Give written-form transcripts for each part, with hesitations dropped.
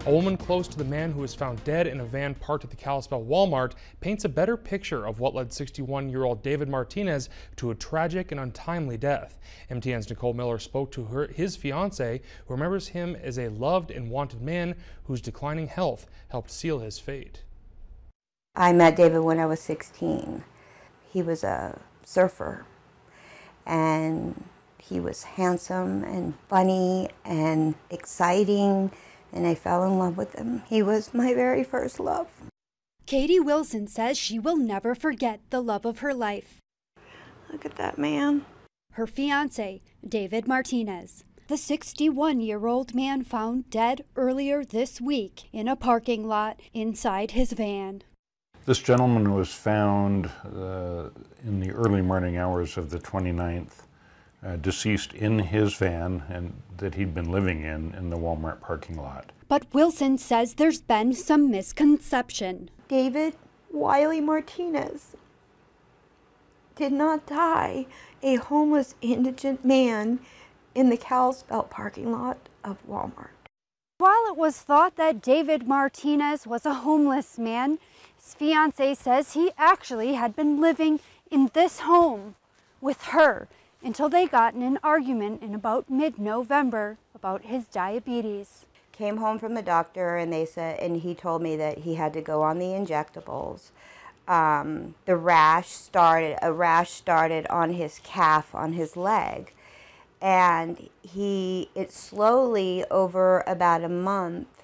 A woman close to the man who was found dead in a van parked at the Kalispell Walmart paints a better picture of what led 61-year-old David Martinez to a tragic and untimely death. MTN's Nicole Miller spoke to his fiance, who remembers him as a loved and wanted man whose declining health helped seal his fate. I met David when I was 16. He was a surfer, and he was handsome and funny and exciting, and I fell in love with him. He was my very first love. Katie Wilson says she will never forget the love of her life. Look at that man. Her fiance, David Martinez. The 61-year-old man found dead earlier this week in a parking lot inside his van. This gentleman was found in the early morning hours of the 29th, deceased in his van and that he'd been living in the Walmart parking lot. But Wilson says there's been some misconception. David Wiley Martinez did not die a homeless indigent man in the Kalispell parking lot of Walmart. While it was thought that David Martinez was a homeless man, his fiancé says he actually had been living in this home with her until they got in an argument in about mid-November about his diabetes. Came home from the doctor and he told me that he had to go on the injectables. A rash started on his calf, on his leg. And it slowly, over about a month,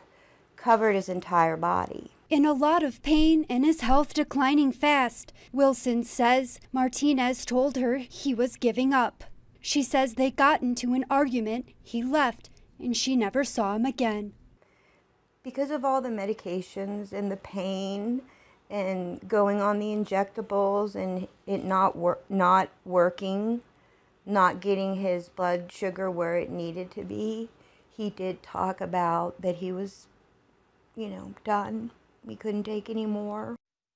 covered his entire body. In a lot of pain and his health declining fast, Wilson says Martinez told her he was giving up. She says they got into an argument, he left, and she never saw him again. Because of all the medications and the pain and going on the injectables and it not working, not getting his blood sugar where it needed to be, he did talk about that he was, done. We couldn't take any more.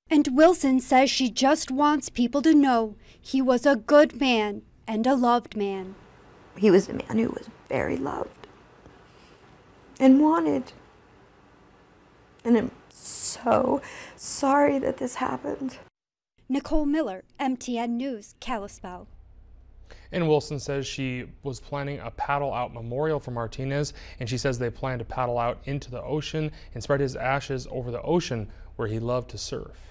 And Wilson says she just wants people to know he was a good man and a loved man. He was a man who was very loved and wanted. And I'm so sorry that this happened. Nicole Miller, MTN News, Kalispell. And Wilson says she was planning a paddle out memorial for Martinez, and she says they plan to paddle out into the ocean and spread his ashes over the ocean where he loved to surf.